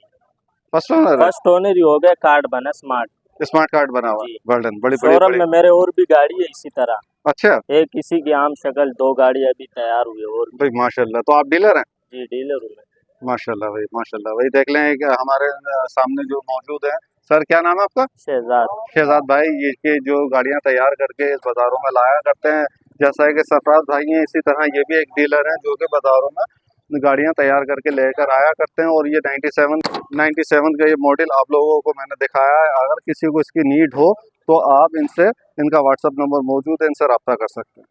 फर्स्ट ओनर है? फर्स्ट ओनर ही हो गया, कार्ड बना स्मार्ट स्मार्ट कार्ड बना हुआ है। जी। गोल्डन, बड़ी बड़ी शोरूम बड़ी। में मेरे और भी गाड़ी है इसी तरह, अच्छा एक किसी की आम शक्ल 2 गाड़ी अभी तैयार हुई है और भाई, माशाल्लाह। तो आप डीलर हैं? जी डीलर हूँ मैं। माशाल्लाह भाई, माशाल्लाह भाई। देख लें कि हमारे सामने जो मौजूद है। सर क्या नाम है आपका? शहजाद। शहजाद भाई, ये के जो गाड़ियां तैयार करके इस बाजारों में लाया करते हैं, जैसा है कि सरफराज भाई हैं, इसी तरह ये भी एक डीलर हैं जो कि बाजारों में गाड़ियां तैयार करके लेकर आया करते हैं। और ये 97 का ये मॉडल आप लोगों को मैंने दिखाया है। अगर किसी को इसकी नीड हो तो आप इनका व्हाट्सअप नंबर मौजूद है, इनसे रब्ता कर सकते हैं।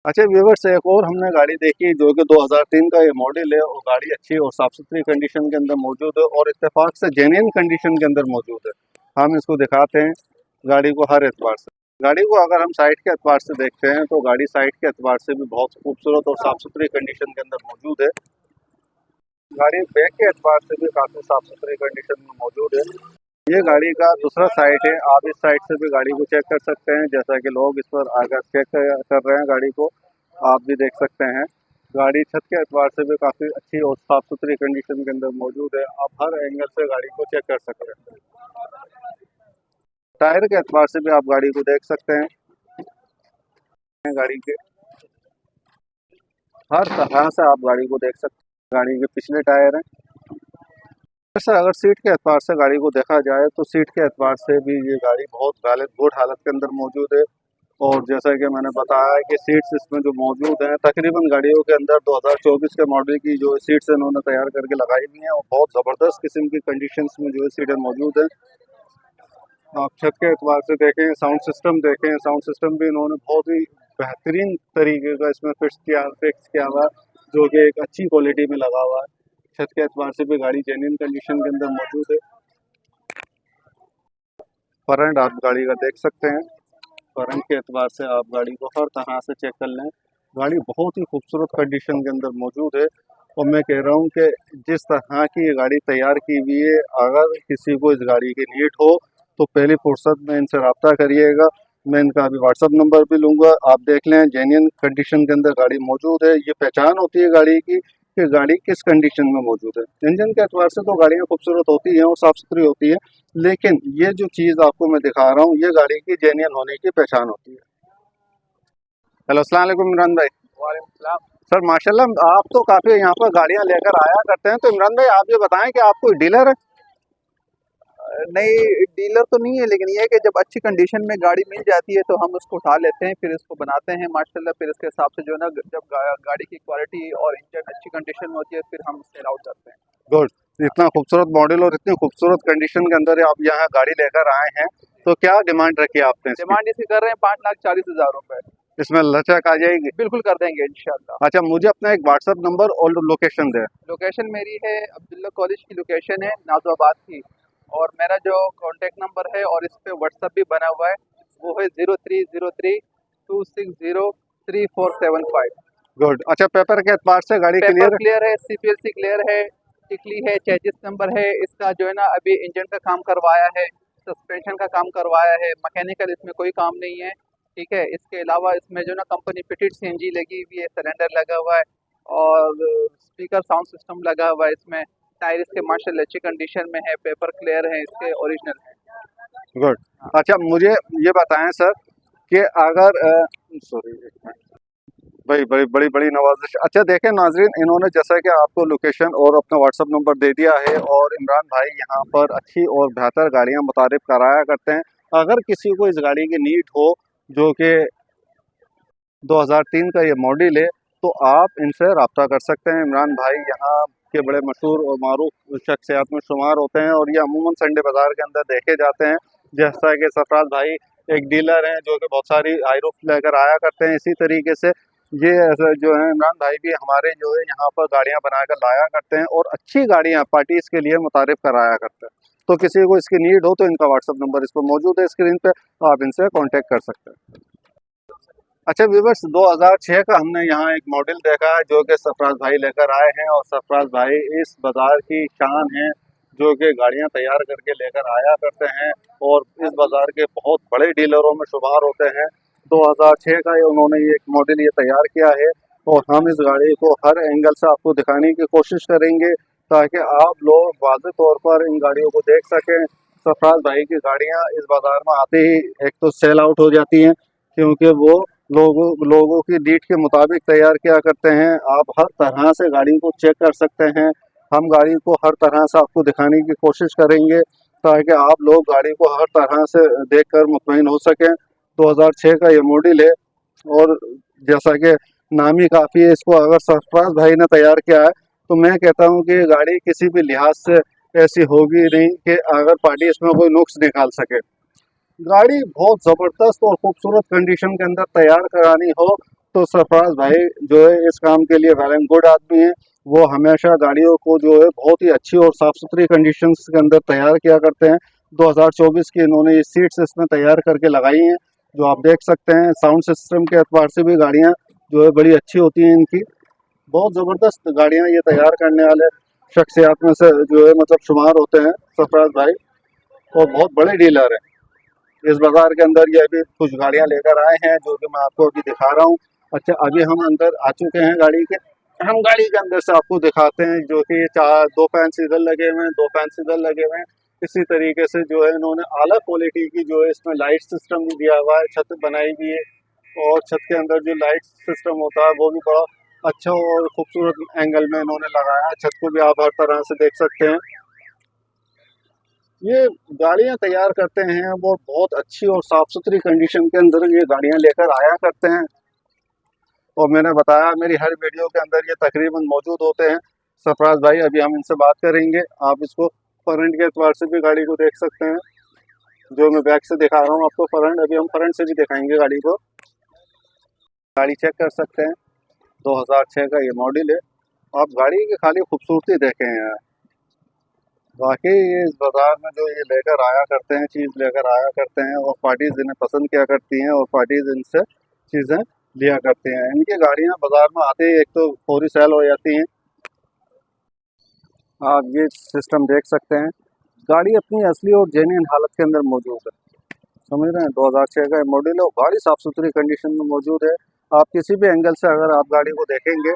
अच्छा व्यूअर्स, एक और हमने गाड़ी देखी जो कि 2003 का ये मॉडल है, और गाड़ी अच्छी और साफ़ सुथरी कंडीशन के अंदर मौजूद है और इत्तेफाक से जेन्युइन कंडीशन के अंदर मौजूद है। हम इसको दिखाते हैं गाड़ी को हर एतबार से। गाड़ी को अगर हम साइड के एतबार से देखते हैं तो गाड़ी साइड के एतबार से भी बहुत खूबसूरत और साफ़ सुथरी कंडीशन के अंदर मौजूद है। गाड़ी बैक के एतबार से भी काफ़ी साफ़ सुथरी कंडीशन में मौजूद है। ये गाड़ी का दूसरा साइड है, आप इस साइड से भी गाड़ी को चेक कर सकते हैं, जैसा कि लोग इस पर आकर चेक कर रहे हैं गाड़ी को, आप भी देख सकते हैं। गाड़ी छत के एतबार से भी काफ़ी अच्छी और साफ़ सुथरी कंडीशन के अंदर मौजूद है। आप हर एंगल से गाड़ी को चेक कर सकते हैं। टायर के एतबार से भी आप गाड़ी को देख सकते हैं। गाड़ी के हर तरह से आप गाड़ी को देख सकते हैं। गाड़ी के पिछले टायर हैं। वैसे अगर सीट के एतबार से गाड़ी को देखा जाए तो सीट के एतबार से भी ये गाड़ी बहुत गुड हालत के अंदर मौजूद है। और जैसा कि मैंने बताया कि सीट्स इसमें जो मौजूद हैं, तकरीबन गाड़ियों के अंदर 2024 के मॉडल की जो सीट्स इन्होंने तैयार करके लगाई हुई हैं और बहुत ज़बरदस्त किस्म की कंडीशंस में जो है सीटें मौजूद हैं। आप छत के एतबार से देखें, साउंड सिस्टम देखें, साउंड सिस्टम भी इन्होंने बहुत ही बेहतरीन तरीके का इसमें फिक्स किया हुआ, जो कि एक अच्छी क्वालिटी में लगा हुआ है। छत के एतबार से भी गाड़ी जेन्युइन कंडीशन के अंदर मौजूद है। फ्रंट आप गाड़ी का देख सकते हैं, फ्रंट के एतबार से आप गाड़ी को हर तरह से चेक कर लें। गाड़ी बहुत ही खूबसूरत कंडीशन के अंदर मौजूद है। और मैं कह रहा हूँ कि जिस तरह की ये गाड़ी तैयार की हुई है, अगर किसी को इस गाड़ी की नीड हो तो पहली फुर्सत में इनसे रब्ता करिएगा। मैं इनका अभी व्हाट्सअप नंबर भी लूँगा, आप देख लें। जेन्युइन कंडीशन के अंदर गाड़ी मौजूद है। ये पहचान होती है गाड़ी की कि गाड़ी किस कंडीशन में मौजूद है। इंजन के एतबार से तो गाड़ियाँ खूबसूरत होती हैं और साफ़ सुथरी होती है, लेकिन ये जो चीज़ आपको मैं दिखा रहा हूँ, ये गाड़ी की जेन्युइन होने की पहचान होती है। हेलो, अस्सलाम वालेकुम इमरान भाई। वालेकुम सलाम। सर माशाल्लाह आप तो काफी यहाँ पर गाड़ियां लेकर आया करते हैं, तो इमरान भाई आप ये बताएं कि आप कोई डीलर है? नहीं, डीलर तो नहीं है, लेकिन ये है कि जब अच्छी कंडीशन में गाड़ी मिल जाती है तो हम उसको उठा लेते हैं, फिर इसको बनाते हैं माशाल्लाह, फिर इसके हिसाब से जो है ना, जब गाड़ी की क्वालिटी और इंजन अच्छी कंडीशन में होती है फिर हम सेल आउट करते हैं। गुड। इतना खूबसूरत मॉडल और इतनी खूबसूरत कंडीशन के अंदर आप यहाँ गाड़ी लेकर आए हैं, तो क्या डिमांड रखी है आपने इसकी? डिमांड इसकी कर रहे हैं 5,40,000 रुपए। इसमें लचक आ जाएगी? बिल्कुल कर देंगे इंशाल्लाह। अच्छा, मुझे अपना एक व्हाट्सएप नंबर और लोकेशन दे। लोकेशन मेरी है अब्दुल्ला कॉलेज की लोकेशन है, नाज़ाबाद की, और मेरा जो कॉन्टेक्ट नंबर है और इस पे व्हाट्सएप भी बना हुआ है वो है 0303260347 गुड। अच्छा, पेपर के एतबार से गाड़ी क्लियर पेपर क्लियर है, CPLC क्लियर है, टिकली है, चेजिस नंबर है इसका, जो है ना अभी इंजन का काम करवाया है, सस्पेंशन का काम करवाया है, मैकेनिकल इसमें कोई काम नहीं है, ठीक है। इसके अलावा इसमें जो ना कंपनी फिटेड CNG लगी हुई है, सिलेंडर लगा हुआ है और स्पीकर साउंड सिस्टम लगा हुआ है इसमें, टायर इसके माशाल्लाह अच्छी कंडीशन में है, पेपर क्लियर है इसके, ओरिजिनल है। गुड। अच्छा, मुझे ये बताएं सर कि अगर सॉरी भाई, बड़ी बड़ी बड़ी नवाजिश। अच्छा देखें नाजरीन, इन्होंने जैसा कि आपको लोकेशन और अपना व्हाट्सअप नंबर दे दिया है, और इमरान भाई यहाँ पर अच्छी और बेहतर गाड़ियाँ मुतारिफ कराया करते हैं। अगर किसी को इस गाड़ी की नीड हो, जो कि 2003 का ये मॉडल है, तो आप इनसे रब्ता कर सकते हैं। इमरान भाई यहाँ के बड़े मशहूर और मारूफ शख्सियात में शुमार होते हैं, और ये अमूमन संडे बाज़ार के अंदर देखे जाते हैं। जैसा कि सरफराज भाई एक डीलर हैं जो कि बहुत सारी हाईरूफ लेकर आया करते हैं, इसी तरीके से ये जो है इमरान भाई भी हमारे जो है यहाँ पर गाड़ियाँ बनाकर लाया करते हैं, और अच्छी गाड़ियाँ पार्टीज़ के लिए मुतारिफ कराया करते हैं। तो किसी को इसकी नीड हो तो इनका व्हाट्सअप नंबर इस पर मौजूद है स्क्रीन पे, तो आप इनसे कांटेक्ट कर सकते हैं। अच्छा व्यूवर्स, 2006 का हमने यहाँ एक मॉडल देखा है जो कि सरफराज भाई लेकर आए हैं, और सरफराज भाई इस बाज़ार की शान हैं, जो कि गाड़ियाँ तैयार करके लेकर आया करते हैं और इस बाज़ार के बहुत बड़े डीलरों में शुमार होते हैं। 2006 का उन्होंने ये एक मॉडल ये तैयार किया है, और हम इस गाड़ी को हर एंगल से आपको दिखाने की कोशिश करेंगे ताकि आप लोग वाज़ेह तौर पर इन गाड़ियों को देख सकें। सरफराज भाई की गाड़ियाँ इस बाज़ार में आते ही एक तो सेल आउट हो जाती हैं, क्योंकि वो लोगों की नीड के मुताबिक तैयार किया करते हैं। आप हर तरह से गाड़ी को चेक कर सकते हैं, हम गाड़ी को हर तरह से आपको दिखाने की कोशिश करेंगे ताकि आप लोग गाड़ी को हर तरह से देखकर मुतमईन हो सकें। 2006 का ये मॉडल है, और जैसा कि नाम ही काफ़ी है, इसको अगर सरफराज भाई ने तैयार किया है तो मैं कहता हूँ कि गाड़ी किसी भी लिहाज से ऐसी होगी नहीं कि अगर पार्टी इसमें कोई नुक्स निकाल सके। गाड़ी बहुत ज़बरदस्त और खूबसूरत कंडीशन के अंदर तैयार करानी हो तो सरफराज भाई जो है इस काम के लिए वेल एंड गुड आदमी है। वो हमेशा गाड़ियों को जो है बहुत ही अच्छी और साफ़ सुथरी कंडीशंस के अंदर तैयार किया करते हैं। 2024 की इन्होंने ये सीट्स इसमें तैयार करके लगाई हैं, जो आप देख सकते हैं। साउंड सिस्टम के एतबार से भी गाड़ियाँ जो है बड़ी अच्छी होती हैं इनकी। बहुत ज़बरदस्त गाड़ियाँ ये तैयार करने वाले शख्सियात में से जो है मतलब शुमार होते हैं सरफराज भाई, और बहुत बड़े डीलर हैं इस बाज़ार के अंदर। ये अभी कुछ गाड़ियाँ लेकर आए हैं जो कि मैं आपको अभी दिखा रहा हूँ। अच्छा, अभी हम अंदर आ चुके हैं गाड़ी के, हम गाड़ी के अंदर से आपको दिखाते हैं, जो कि दो फैन सीजर लगे हुए हैं, दो फैन सीजर लगे हुए हैं। इसी तरीके से जो है इन्होंने आला क्वालिटी की जो है इसमें लाइट सिस्टम भी दिया हुआ है, छत बनाई हुई है, और छत के अंदर जो लाइट सिस्टम होता है वो भी बड़ा अच्छा और खूबसूरत एंगल में इन्होंने लगाया है। छत को भी आप हर तरह से देख सकते हैं। ये गाड़ियाँ तैयार करते हैं वो बहुत अच्छी और साफ़ सुथरी कंडीशन के अंदर ये गाड़ियाँ लेकर आया करते हैं, और मैंने बताया मेरी हर वीडियो के अंदर ये तकरीबन मौजूद होते हैं। सरफराज भाई अभी हम इनसे बात करेंगे। आप इसको फ्रंट के एतबार से भी गाड़ी को देख सकते हैं, जो मैं बैक से दिखा रहा हूँ आपको फ्रंट, अभी हम फ्रंट से भी दिखाएंगे गाड़ी को। गाड़ी चेक कर सकते हैं, 2006 का ये मॉडल है। आप गाड़ी की खाली खूबसूरती देखें यार, वाकई ये इस बाज़ार में जो ये लेकर आया करते हैं, चीज़ लेकर आया करते हैं, और पार्टीज़ इन्हें पसंद किया करती हैं, और पार्टीज़ इनसे चीज़ें लिया करते हैं। इनकी गाड़ियाँ बाज़ार में आते ही एक तो फौरी सेल हो जाती हैं। आप ये सिस्टम देख सकते हैं, गाड़ी अपनी असली और जेन्युइन हालत के अंदर मौजूद है, समझ रहे हैं। 2006 का मॉडल है, गाड़ी साफ़ सुथरी कंडीशन में मौजूद है। आप किसी भी एंगल से अगर आप गाड़ी को देखेंगे।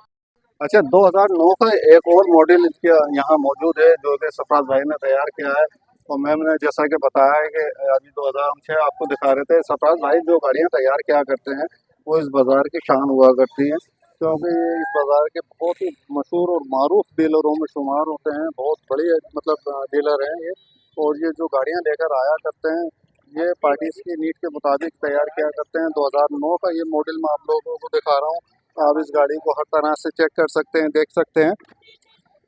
अच्छा, 2009 का एक और मॉडल इसके यहाँ मौजूद है जो कि सरफराज भाई ने तैयार किया है, और मैंने जैसा कि बताया है कि अभी 2006 आपको दिखा रहे थे। सरफराज भाई जो गाड़ियाँ तैयार किया करते हैं वो इस बाज़ार की शान हुआ करती हैं। क्योंकि ये इस बाज़ार के बहुत ही मशहूर और मारूफ डीलरों में शुमार होते हैं। बहुत बड़े मतलब डीलर हैं ये। और ये जो गाड़ियाँ लेकर आया करते हैं ये पार्टीज की नीड के मुताबिक तैयार किया करते हैं। 2009 का ये मॉडल मैं आप लोगों को दिखा रहा हूँ। आप इस गाड़ी को हर तरह से चेक कर सकते हैं, देख सकते हैं।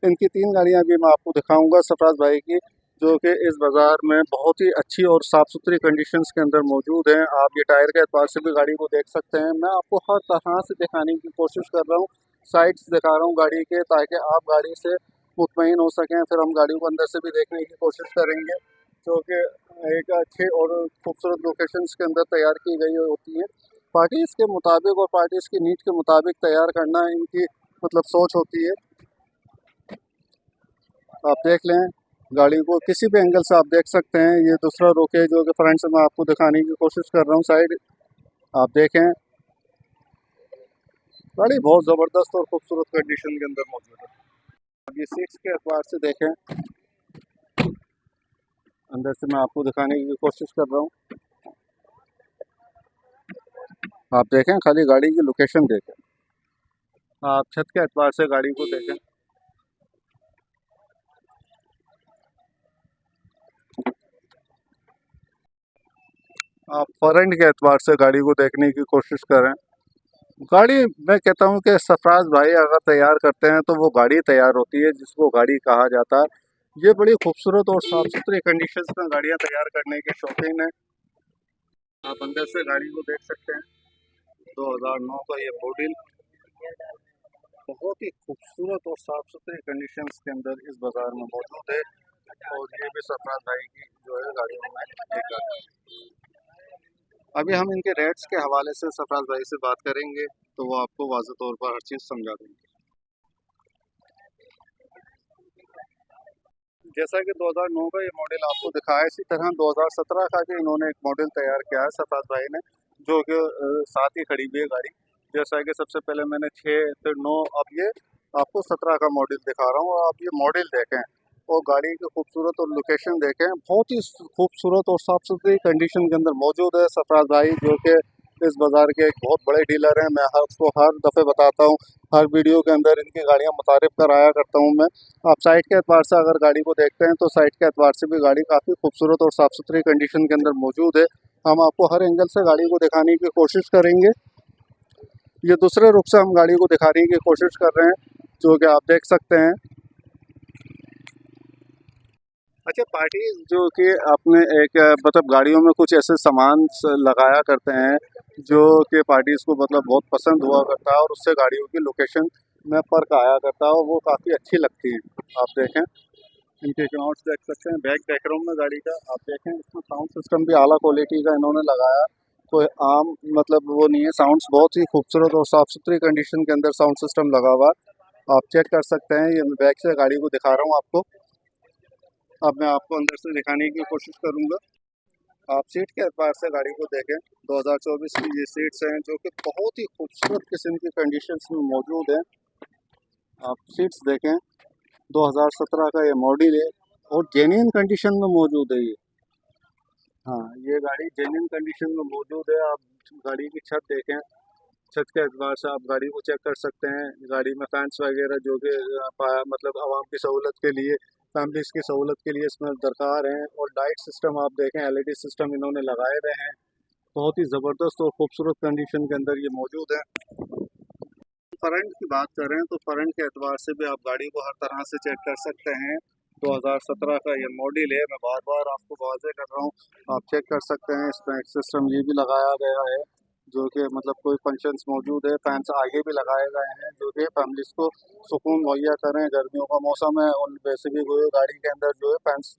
इनकी 3 गाड़ियाँ भी मैं आपको दिखाऊंगा सरफराज भाई की, जो कि इस बाज़ार में बहुत ही अच्छी और साफ़ सुथरी कंडीशंस के अंदर मौजूद हैं। आप ये टायर के एतबार से भी गाड़ी को देख सकते हैं। मैं आपको हर तरह से दिखाने की कोशिश कर रहा हूँ, साइड्स दिखा रहा हूँ गाड़ी के, ताकि आप गाड़ी से मुतमईन हो सकें। फिर हम गाड़ी को अंदर से भी देखने की कोशिश करेंगे, जो कि एक अच्छे और खूबसूरत लोकेशंस के अंदर तैयार की गई होती हैं। पार्टीज़ के मुताबिक और पार्टीज़ की नीड के मुताबिक तैयार करना इनकी मतलब सोच होती है। आप देख लें गाड़ी को, किसी भी एंगल से आप देख सकते हैं। ये दूसरा रुख है जो कि फ्रंट से मैं आपको दिखाने की कोशिश कर रहा हूँ। साइड आप देखें, गाड़ी बहुत ज़बरदस्त और खूबसूरत कंडीशन के अंदर मौजूद है। अब ये सीट्स के अखबार से देखें, अंदर से मैं आपको दिखाने की कोशिश कर रहा हूँ। आप देखें, खाली गाड़ी की लोकेशन देखें। आप छत के अखबार से गाड़ी को देखें। आप फ्रंट के एतबार से गाड़ी को देखने की कोशिश करें। गाड़ी मैं कहता हूँ कि सरफराज भाई अगर तैयार करते हैं तो वो गाड़ी तैयार होती है जिसको गाड़ी कहा जाता है। ये बड़ी खूबसूरत और साफ़ सुथरी कंडीशंस में गाड़ियाँ तैयार करने के शौकीन हैं। आप अंदर से गाड़ी को देख सकते हैं। 2009 का ये मॉडल बहुत ही खूबसूरत और साफ़ सुथरी कंडीशंस के अंदर इस बाज़ार में मौजूद है। और ये भी सरफराज भाई की जो है गाड़ियों में एक गाड़ी है। अभी हम इनके रेट्स के हवाले से सरफराज भाई से बात करेंगे तो वो आपको वाज़ेह तौर पर हर चीज़ समझा देंगे। जैसा कि 2009 का ये मॉडल आपको दिखाया, इसी तरह 2017 का भी इन्होंने एक मॉडल तैयार किया है सरफराज भाई ने, जो कि साथ ही खड़ी हुई है गाड़ी। जैसा कि सबसे पहले मैंने 6 फिर 9, अब ये आपको 17 का मॉडल दिखा रहा हूँ। और आप ये मॉडल देखें और गाड़ी की खूबसूरत और लोकेशन देखें, बहुत ही खूबसूरत और साफ़ सुथरी कंडीशन के अंदर मौजूद है सरफराज भाई, जो कि इस बाज़ार के एक बहुत बड़े डीलर हैं। मैं आपको हर दफ़े बताता हूँ, हर वीडियो के अंदर इनकी गाड़ियाँ मुतारिफ़ कराया करता हूँ मैं। आप साइड के एतबार से अगर गाड़ी को देखते हैं तो साइड के एतबार से भी गाड़ी काफ़ी खूबसूरत और साफ़ सुथरी कंडीशन के अंदर मौजूद है। हम आपको हर एंगल से गाड़ी को दिखाने की कोशिश करेंगे। ये दूसरे रुख से हम गाड़ी को दिखाने की कोशिश कर रहे हैं, जो कि आप देख सकते हैं। अच्छा, पार्टीज जो कि अपने एक मतलब गाड़ियों में कुछ ऐसे सामान लगाया करते हैं जो कि पार्टीज को मतलब बहुत पसंद हुआ करता है और उससे गाड़ियों की लोकेशन में फ़र्क आया करता है और वो काफ़ी अच्छी लगती है। आप देखें, इनके नोट्स देख सकते हैं, बैक देख रहा हूँ मैं गाड़ी का। आप देखें, इसमें साउंड सिस्टम भी आला क्वालिटी का इन्होंने लगाया, कोई आम मतलब वो नहीं है। साउंड्स बहुत ही खूबसूरत और साफ़ सुथरी कंडीशन के अंदर साउंड सिस्टम लगा हुआ, आप चेक कर सकते हैं। ये मैं बैक से गाड़ी को दिखा रहा हूँ आपको। अब मैं आपको अंदर से दिखाने की कोशिश करूँगा। आप सीट के एतबार से गाड़ी को देखें, 2024 की ये सीट्स हैं जो कि बहुत ही खूबसूरत किस्म की कंडीशंस में मौजूद हैं। आप सीट्स देखें, 2017 का ये मॉडल है और जेन्युइन कंडीशन में मौजूद है ये। हाँ, ये गाड़ी जेन्युइन कंडीशन में मौजूद है। आप गाड़ी की छत देखें, छत के एतबार से आप गाड़ी को चेक कर सकते हैं। गाड़ी में फैंस वगैरह जो कि मतलब आवाम की सहूलत के लिए, फैमिलीज़ की सहूलत के लिए इसमें दरकार हैं। और लाइट सिस्टम आप देखें, एलईडी सिस्टम इन्होंने लगाए हुए हैं, बहुत ही ज़बरदस्त और खूबसूरत कंडीशन के अंदर ये मौजूद है। फ्रंट की बात करें तो फ्रंट के एतबार से भी आप गाड़ी को हर तरह से चेक कर सकते हैं। 2017 का ये मॉडल है, मैं बार बार आपको वाज़ेह कर रहा हूँ, आप चेक कर सकते हैं। इसमें एक सिस्टम ये भी लगाया गया है जो कि मतलब कोई फंक्शंस मौजूद है। फैंस आगे भी लगाए गए हैं जो कि फैमिलीज़ को सुकून मुहैया करें। गर्मियों का मौसम है और वैसे भी कोई गाड़ी के अंदर जो है फैंस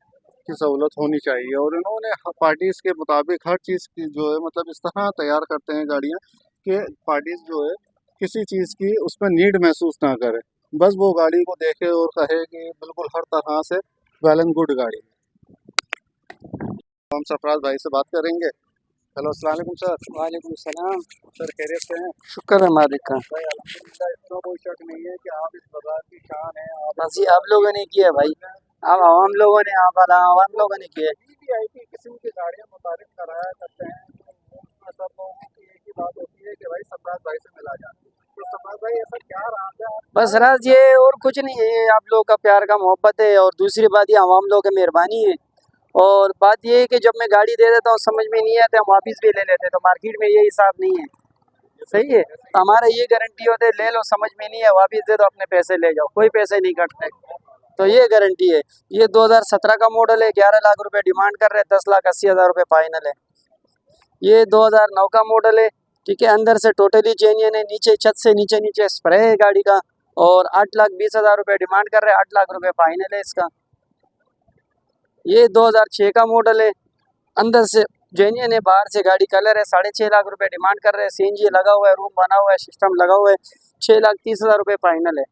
की सहूलत होनी चाहिए। और इन्होंने पार्टीज़ के मुताबिक हर चीज़ की जो है मतलब इस तरह तैयार करते हैं गाड़ियाँ कि पार्टीज़ जो है किसी चीज़ की उसमें नीड महसूस ना करे, बस वो गाड़ी को देखे और कहे कि बिल्कुल हर तरह से वेल एंड गुड गाड़ी है। हम सरफराज भाई से बात करेंगे। हेलो, अस्सलाम वालेकुम सर। वालेकुम सलाम। सर खैरियत से हैं? शुक्र है मालिक का। भाई अल्हम्दुलिल्लाह, इसमें कोई शक नहीं है कि आप इस बाजार की शान हैं। आप बस ये आप लोगों ने किया भाई, अब हम लोगों ने आवाम लोगों ने किया। वीवीआईपी किस्म की गाड़ियाँ मुतारिफ कराया करते हैं तो उसमें सब लोगों की एक ही बात होती है कि भाई सरफराज भाई से मिला जाए। तो सरफराज भाई ऐसा क्या राज है? बस राज ये और कुछ नहीं है, ये आप लोग का प्यार का मोहब्बत है, और दूसरी बात ये आवाम लोग की मेहरबानी है। और बात ये है कि जब मैं गाड़ी दे देता हूँ समझ में नहीं आता, हम वापस भी ले लेते हैं, तो मार्केट में ये हिसाब नहीं है। सही है, तो हमारा ये गारंटी होती है, ले लो समझ में नहीं है वापस दे दो, अपने पैसे ले जाओ, कोई पैसे नहीं कटते। तो ये गारंटी है। ये 2017 का मॉडल है, 11 लाख रुपए डिमांड कर रहे हैं, 10,80,000 रुपये फाइनल है। ये 2009 का मॉडल है, ठीक है, अंदर से टोटली जेन्युइन है, नीचे छत से नीचे स्प्रे है गाड़ी का, और 8,20,000 रुपये डिमांड कर रहे हैं, 8 लाख रुपये फाइनल है इसका। ये 2006 का मॉडल है, अंदर से जेन्युइन है, बाहर से गाड़ी कलर है, 6.5 लाख रुपए डिमांड कर रहे हैं, सीएनजी लगा हुआ है, रूम बना हुआ है, सिस्टम लगा हुआ है, 6,30,000 रुपये फाइनल है।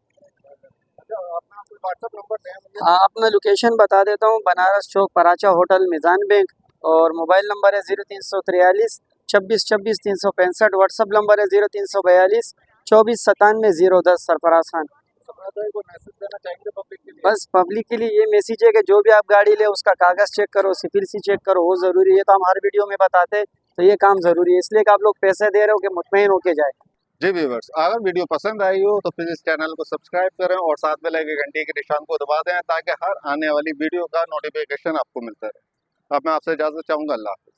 अपना कोई व्हाट्सएप नंबर दें मुझे। हाँ, अपना लोकेशन बता देता हूँ, बनारस चौक पराचा होटल मिजान बैंक, और मोबाइल नंबर है 0343 26 26 365। व्हाट्सअप नंबर है 0342 24 97 010। सरफराज खान। सरफराज भाई को मैसेज देना चाहेंगे पब्लिक के लिए? बस पब्लिक के लिए ये मैसेज है कि जो भी आप गाड़ी ले उसका कागज़ चेक करो, सिविल सी चेक करो, वो ज़रूरी है। तो हम हर वीडियो में बताते हैं, तो ये काम ज़रूरी है, इसलिए कि आप लोग पैसे दे रहे हो कि मुतमईन होके जाए। जी व्यूअर्स, अगर वीडियो पसंद आई हो तो प्लीज इस चैनल को सब्सक्राइब करें और साथ में लगे घंटी के निशान को दबा दें, ताकि हर आने वाली वीडियो का नोटिफिकेशन आपको मिलता रहे। अब मैं आपसे इजाजत चाहूँगा। अल्लाह हाफिज़।